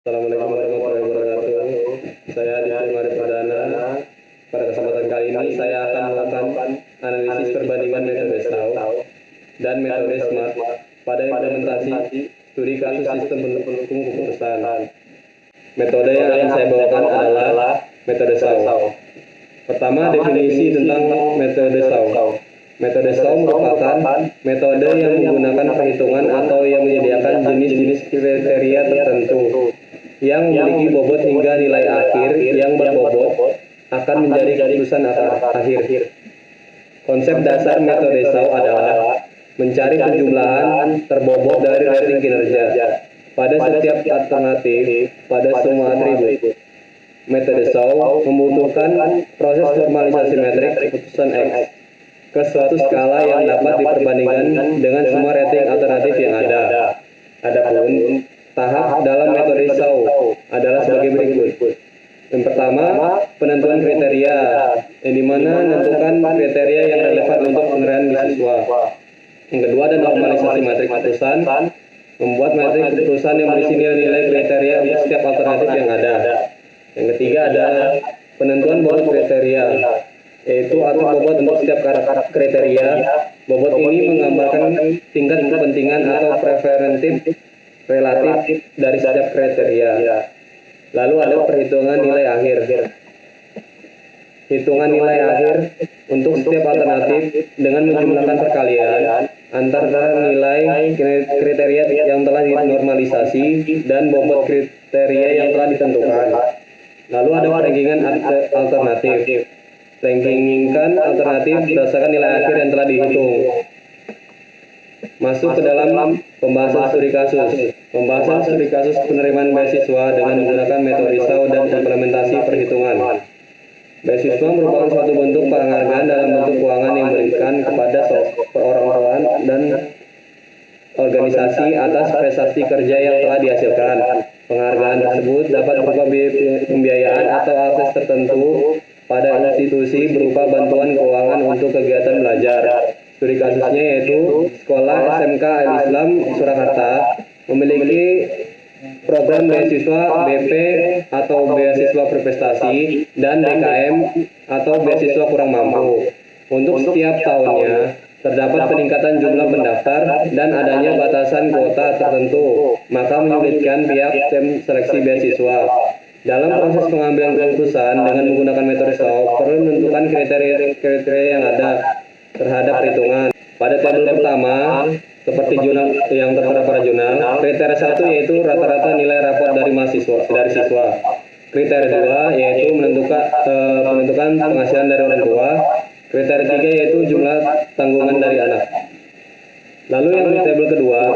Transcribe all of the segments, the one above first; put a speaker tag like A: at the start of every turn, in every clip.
A: Assalamualaikum warahmatullahi wabarakatuh. Saya Aditya Mari Perdana. Pada kesempatan kali ini saya akan melakukan analisis perbandingan metode SAO dan metode SMART pada implementasi studi kasus sistem pendukung keputusan. Metode yang akan saya bawakan adalah metode SAO. Pertama, definisi tentang metode SAO. Metode SAO merupakan metode yang menggunakan perhitungan atau yang menyediakan jenis-jenis kriteria tertentu yang memiliki bobot hingga nilai akhir yang berbobot akan menjadi keputusan akhir. Konsep dasar metode SAO adalah mencari penjumlahan terbobot dari rating kinerja pada setiap alternatif pada semua atribut. Metode SAO membutuhkan proses normalisasi metrik keputusan X ke suatu skala yang dapat diperbandingkan dengan semua rating alternatif yang ada. Adapun tahap dalam metode SAO adalah sebagai berikut. Yang pertama, penentuan kriteria, yang dimana menentukan kriteria yang relevan untuk penilaian siswa. Yang kedua ada normalisasi metrik keputusan, membuat metrik keputusan yang berisi nilai-nilai kriteria untuk setiap alternatif yang ada. Yang ketiga ada penentuan bobot kriteria, yaitu atur bobot untuk setiap kriteria. Bobot ini menggambarkan tingkat kepentingan atau preferentif relatif dari setiap kriteria. Lalu ada perhitungan nilai akhir. Hitungan nilai akhir untuk setiap alternatif dengan menjumlahkan perkalian antara nilai kriteria yang telah dinormalisasi dan bobot kriteria yang telah ditentukan. Lalu ada rankingan alternatif. Rankingkan alternatif berdasarkan nilai akhir yang telah dihitung. Masuk ke dalam pembahasan studi kasus. Pembahasan studi kasus penerimaan beasiswa dengan menggunakan metode SAO dan implementasi perhitungan. Beasiswa merupakan suatu bentuk penghargaan dalam bentuk keuangan yang diberikan kepada perorangan dan organisasi atas prestasi kerja yang telah dihasilkan. Penghargaan tersebut dapat berupa pembiayaan atau akses tertentu pada institusi berupa bantuan keuangan untuk kegiatan belajar. Studi kasusnya yaitu Sekolah SMK Al-Islam Surakarta memiliki program beasiswa BP atau beasiswa berprestasi dan BKM atau beasiswa kurang mampu. Untuk setiap tahunnya terdapat peningkatan jumlah pendaftar dan adanya batasan kuota tertentu, maka menyulitkan pihak tim seleksi beasiswa. Dalam proses pengambilan keputusan dengan menggunakan metode SAO perlu menentukan kriteria yang ada terhadap perhitungan. Pada tabel pertama, seperti jurnal yang tertera pada jurnal, kriteria 1 yaitu rata-rata nilai rapor dari siswa. Kriteria 2 yaitu menentukan penghasilan dari orang tua. Kriteria 3 yaitu jumlah tanggungan dari anak. Lalu yang di tabel kedua,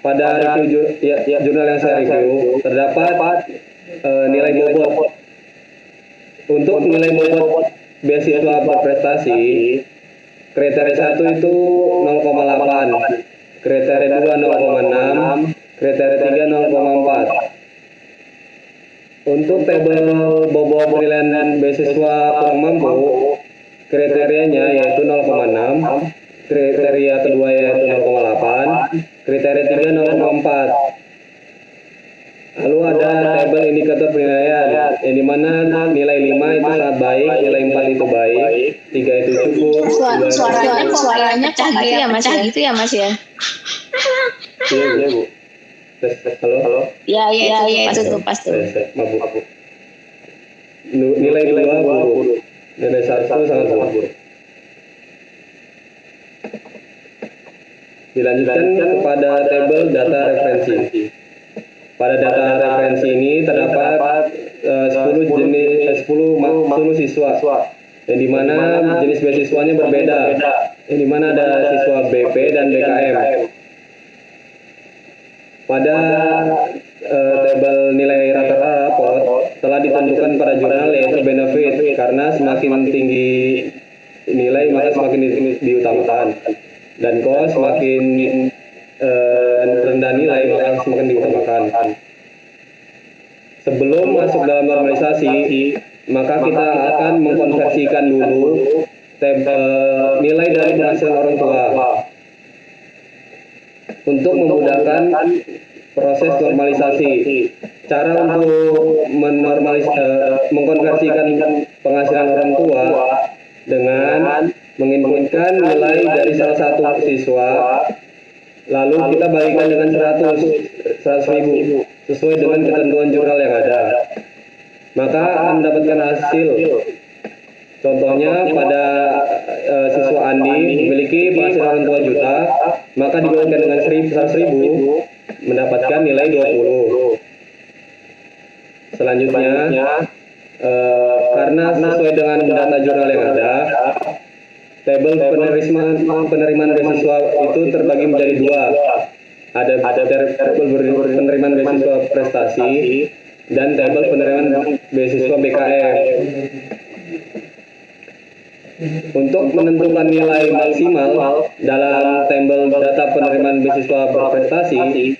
A: pada review jurnal yang saya review terdapat nilai bobot. Untuk nilai bobot beasiswa berprestasi, kriteria 1 itu 0,8, kriteria 2 0,6, kriteria 3 0,4. Untuk tabel bobot penilaian beasiswa kurang mampu, kriterianya yaitu 0,6, kriteria kedua yaitu 0,8, kriteria 3 0,4. Lalu ada tabel indikator penilaian, yang dimana nilai 5 itu sangat baik, nilai 4 itu baik, 3 itu cukup.
B: Suaranya pecah gitu ya Mas ya?
A: Iya Bu. Halo?
B: Iya, pas tuh.
A: Mabuk. Nilai 2 buruk, nilai 1 sangat buruk. Dilanjutkan kepada tabel data referensi. Pada data referensi ini terdapat 10 siswa, yang dimana jenis beasiswanya berbeda, yang dimana ada siswa BP dan BKM. Pada tabel nilai rata-rata rapor telah ditentukan pada jurnal yaitu benefit, karena semakin tinggi nilai maka semakin diutamakan, dan cost semakin rendah nilai maka semakin diutamakan. Sebelum masuk dalam normalisasi, maka kita akan mengkonversikan dulu nilai dari penghasilan orang tua untuk memudahkan proses normalisasi. Cara untuk mengkonversikan penghasilan orang tua dengan menginputkan nilai dari salah satu siswa, lalu kita bagikan dengan 100 ribu sesuai dengan ketentuan jurnal yang ada, maka akan mendapatkan hasil. Contohnya pada siswa Andi memiliki penghasilan orang tua juta, maka dibagikan dengan 100 ribu mendapatkan nilai 20. Selanjutnya, karena sesuai dengan data jurnal yang ada, tabel penerimaan beasiswa itu terbagi menjadi dua. Ada tabel penerimaan beasiswa prestasi dan tabel penerimaan beasiswa BKM. Untuk menentukan nilai maksimal dalam tabel data penerimaan beasiswa berprestasi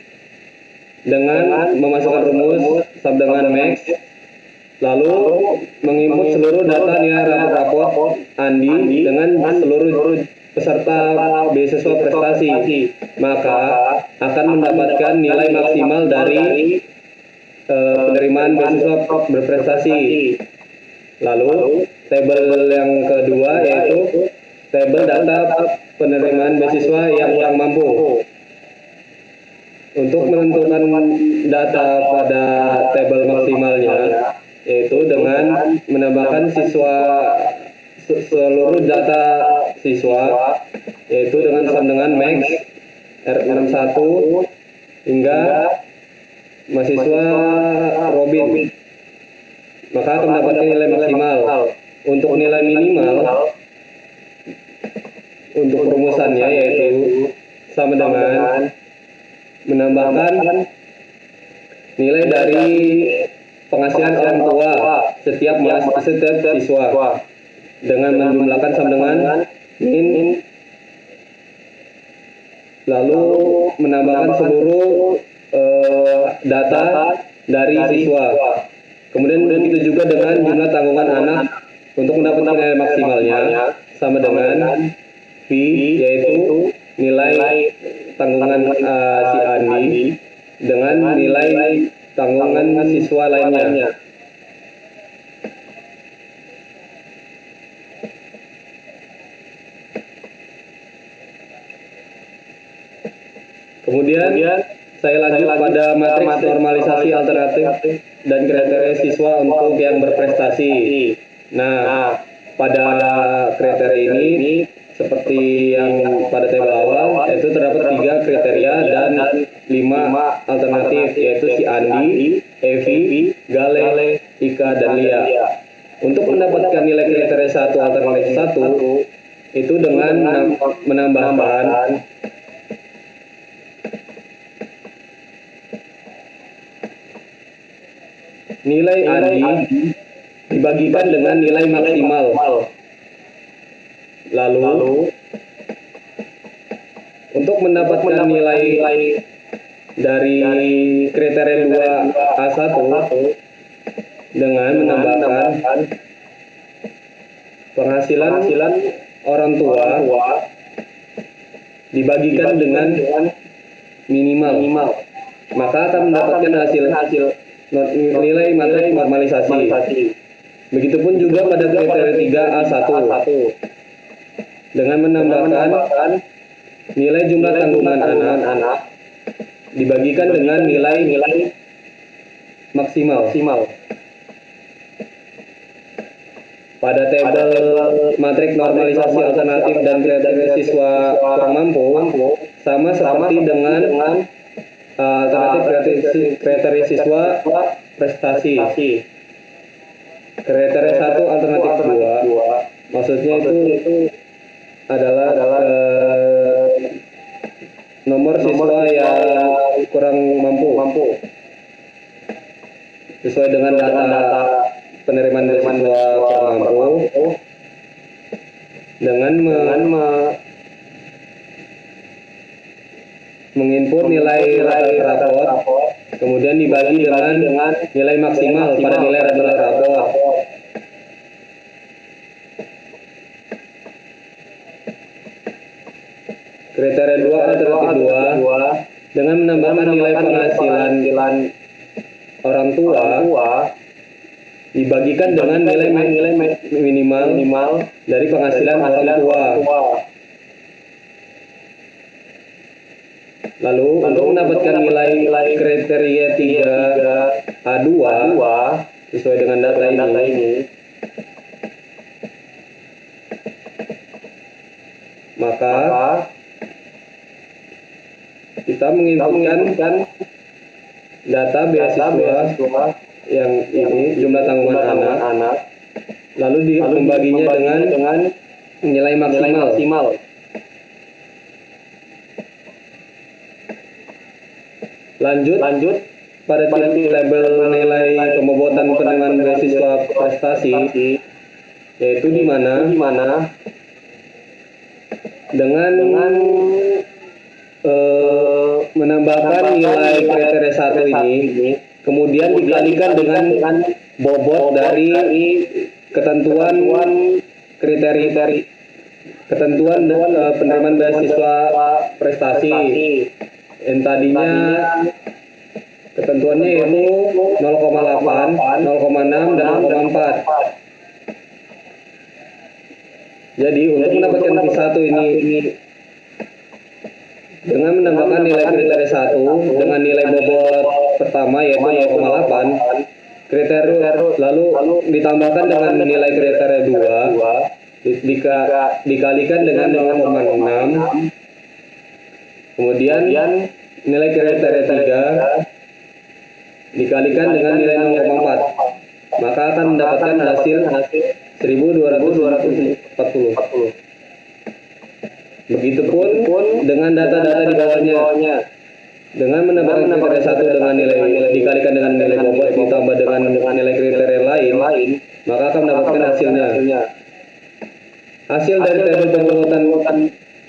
A: dengan memasukkan rumus sama dengan max, lalu menginput seluruh data nilai rapor Andi dengan seluruh peserta beasiswa prestasi, maka akan mendapatkan nilai maksimal dari penerimaan beasiswa berprestasi. Lalu tabel yang kedua yaitu tabel data penerimaan beasiswa yang kurang mampu. Untuk menentukan data pada tabel maksimalnya, yaitu dengan menambahkan seluruh data siswa, yaitu dengan max R61 hingga mahasiswa Robin, maka akan mendapatkan nilai maksimal. Untuk nilai minimal untuk rumusannya yaitu sama dengan menambahkan nilai dari penghasilan orang tua setiap siswa dengan menjumlahkan sama dengan min, lalu menambahkan seluruh data dari siswa. Kemudian begitu juga dengan jumlah tanggungan anak untuk mendapatkan nilai maksimalnya sama dengan V, yaitu nilai tanggungan si Andi dengan nilai tanggungan siswa lainnya. Kemudian saya lanjut pada matriks normalisasi alternatif dan kriteria siswa untuk yang berprestasi. Nah, pada kriteria ini seperti yang pada tabel awal, yaitu terdapat 3 kriteria dan 5 alternatif, yaitu si Andi, Evi, Gale, Ika, dan Lia. Untuk mendapatkan nilai kriteria 1 alternatif 1 itu dengan menambahkan nilai Andi dibagikan dengan nilai maksimal. Lalu untuk mendapatkan nilai dari kriteria 2A1 dengan menambahkan penghasilan orang tua dibagikan dengan minimal, maka akan mendapatkan hasil nilai matriks normalisasi. Begitupun juga pada kriteria 3A1 dengan menambahkan nilai jumlah tanggungan anak dibagikan dengan nilai maksimal. Pada tabel matriks normalisasi alternatif dan kriteria siswa kurang mampu sama seperti dengan alternatif kriteria siswa prestasi. Kriteria 1 alternatif 2 maksudnya itu adalah nomor siswa yang kurang mampu sesuai dengan data penerimaan beasiswa kurang mampu dengan menginput nilai rapor, kemudian dibagi dengan nilai maksimal pada nilai rapor. Kriteria 2 alternatif 2 dengan menambahkan nilai penghasilan orang tua dibagikan dengan nilai minimal dari penghasilan orang tua. Lalu untuk mendapatkan nilai kriteria 3A2 sesuai dengan data ini, maka kita menginputkan data beasiswa yang ini jumlah tanggungan anak, lalu membaginya dengan nilai maksimal. Lanjut pada tabel nilai pembobotan penerimaan beasiswa prestasi, yaitu di mana dengan menambahkan nilai kriteria 1 ini, kemudian dikalikan dengan bobot dari ketentuan penerimaan beasiswa prestasi yang tadinya ketentuannya yaitu 0,8, 0,6, dan 0,4. Jadi untuk mendapatkan Q1 ini dengan menambahkan nilai kriteria 1 dengan nilai bobot pertama yaitu 0,8, kriteria lalu ditambahkan dengan nilai kriteria 2 dikalikan dengan 0,6, kemudian nilai kriteria 3 dikalikan dengan nilai 0,4, maka akan mendapatkan hasil 1240. Begitupun dengan data-data di bawahnya. Dengan menambahkan kriteria 1 dengan nilai dikalikan dengan nilai bobot ditambah dengan nilai kriteria lain, maka akan mendapatkan hasilnya. Hasil dari tabel pembobotan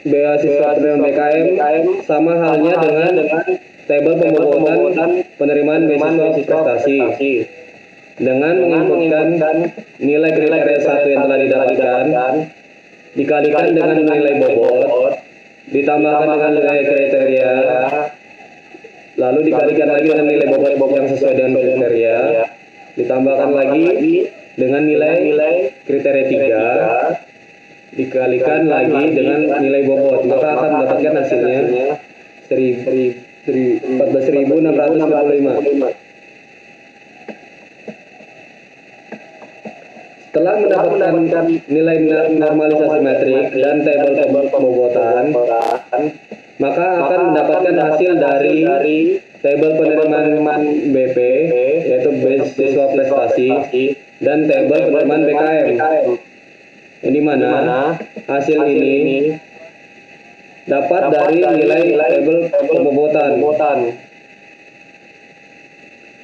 A: beasiswa penerimaan BKM sama halnya dengan tabel pembobotan penerimaan beasiswa prestasi. Dengan menginputkan nilai kriteria 1 yang telah didapatkan dikalikan dengan nilai bobot ditambahkan dengan nilai kriteria, lalu dikalikan lagi dengan nilai bobot yang sesuai dengan kriteria, ditambahkan lagi dengan nilai kriteria 3, dikalikan lagi dengan nilai bobot, maka akan mendapatkan hasilnya 14.655. Setelah mendapatkan nilai normalisasi metrik dan tabel pembobotan, maka akan mendapatkan hasil dari tabel penerimaan BP yaitu beasiswa prestasi dan tabel penerimaan BKM. Yang dimana hasil ini dapat dari nilai tabel pembobotan.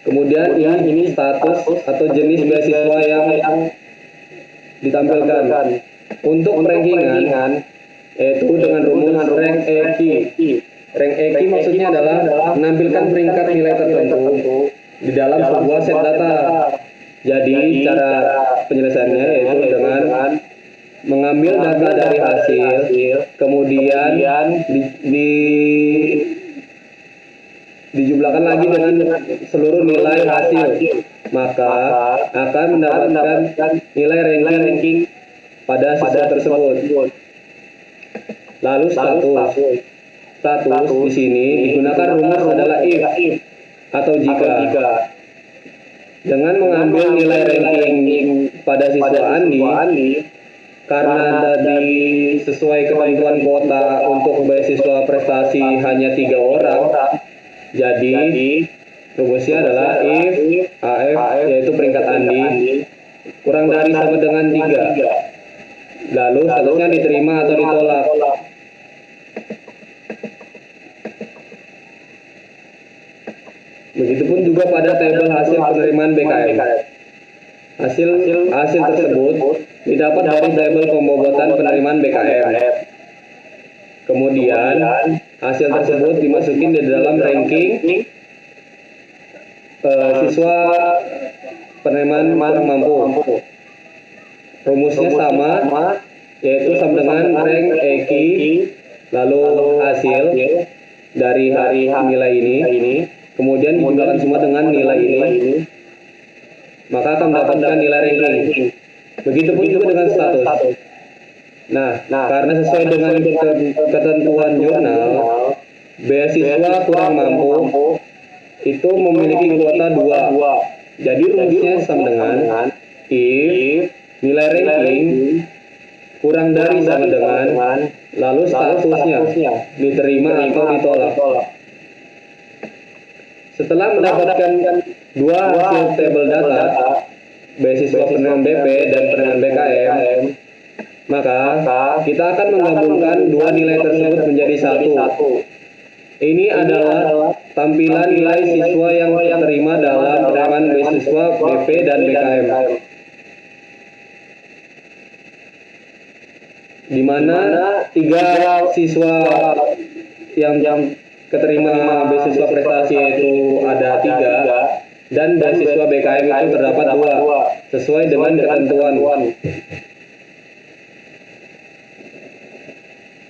A: Kemudian ini status atau jenis beasiswa yang ditampilkan. Untuk rankingan yaitu dengan rumus rank EQ. Rank EQ maksudnya adalah menampilkan peringkat nilai tertentu di dalam sebuah set data. Jadi cara penyelesaiannya yaitu dengan mengambil data dari hasil, kemudian dijumlahkan lagi dengan seluruh nilai hasil, maka akan mendapatkan nilai ranking pada siswa tersebut. Lalu status di sini digunakan rumus adalah if atau jika. Dengan mengambil nilai ranking pada siswa Andi, karena tadi sesuai ketentuan kuota untuk beasiswa prestasi hanya 3 orang, jadi rumusnya adalah if AF yaitu peringkat Andi kurang dari sama dengan 3, lalu statusnya diterima atau ditolak. Begitupun juga pada tabel hasil penerimaan BKM. Hasil tersebut didapat dari tabel pembobotan penerimaan BKM. Kemudian hasil tersebut dimasukin di dalam ranking siswa penerimaan mampu. Rumusnya sama, yaitu sama dengan rank EQ lalu hasil dari nilai ini, kemudian dijumlahkan semua dengan nilai ini, maka akan mendapatkan nilai ranking. Begitupun juga dengan status. Nah, karena sesuai dengan ketentuan jurnal, beasiswa kurang mampu itu memiliki kuota 2. Jadi rumusnya sama dengan if nilai ranking kurang dari sama dengan lalu statusnya diterima atau ditolak. Setelah mendapatkan dua hasil tabel data, beasiswa penerimaan BP dan penerimaan BKM, maka kita akan menggabungkan dua nilai tersebut menjadi satu. Ini adalah tampilan nilai siswa yang terima dalam penerimaan beasiswa BP dan BKM, di mana 3 siswa yang keterima beasiswa prestasi itu ada 3, dan beasiswa BKM itu terdapat 2 sesuai dengan ketentuan.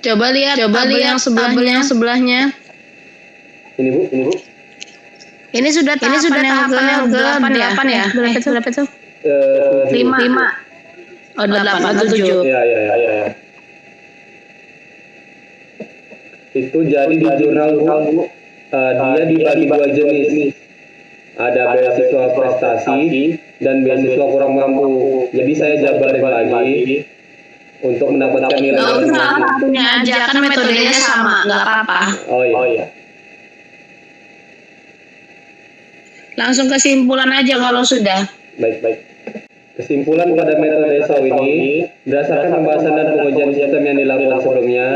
B: Coba lihat yang sebelahnya.
A: Ini Bu.
B: Ini sudah tahapan yang ke-8 ya? Berapa itu? 5. Oh, 8 atau 7.
A: Ya. Itu jadi di jurnal Bu, dia dibagi 2 jenis. Ada beasiswa prestasi dan beasiswa kurang mampu. Jadi saya jabarin lagi untuk mendapatkan nilai
B: salah satunya aja, kan metodenya sama, nggak apa-apa.
A: Oh iya.
B: Langsung kesimpulan aja kalau sudah.
A: Baik. Kesimpulan pada metode SAW ini, berdasarkan pembahasan dan pengujian sistem yang dilakukan sebelumnya,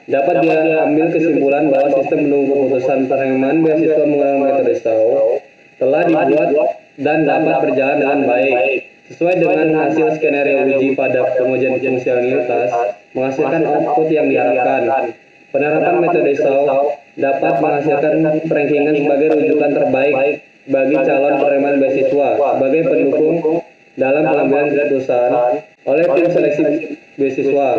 A: dapat diambil kesimpulan bahwa sistem menunggu keputusan penerimaan beasiswa menggunakan metode SAW telah dibuat dan dapat berjalan dengan baik. Sesuai dengan hasil skenario uji pada pengujian fungsionalitas, menghasilkan output yang diharapkan. Penerapan metode SAW dapat menghasilkan rankingan sebagai rujukan terbaik bagi calon penerimaan beasiswa sebagai pendukung dalam pengambilan keputusan oleh tim seleksi beasiswa.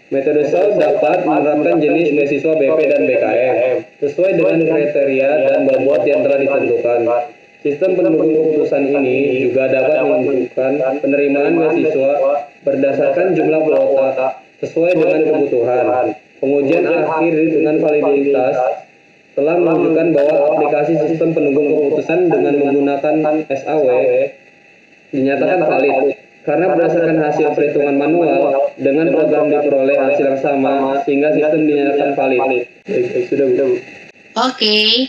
A: Metode SAW dapat menerapkan jenis beasiswa BP dan BKM sesuai dengan kriteria dan bobot yang telah ditentukan. Sistem pendukung keputusan ini juga dapat menentukan penerimaan beasiswa berdasarkan jumlah kuota sesuai dengan kebutuhan. Pengujian akhir dengan validitas telah menunjukkan bahwa aplikasi sistem pendukung keputusan dengan menggunakan SAW dinyatakan valid karena berdasarkan hasil perhitungan manual dengan program diperoleh hasil yang sama sehingga sistem dinyatakan valid. Sudah.
B: Oke.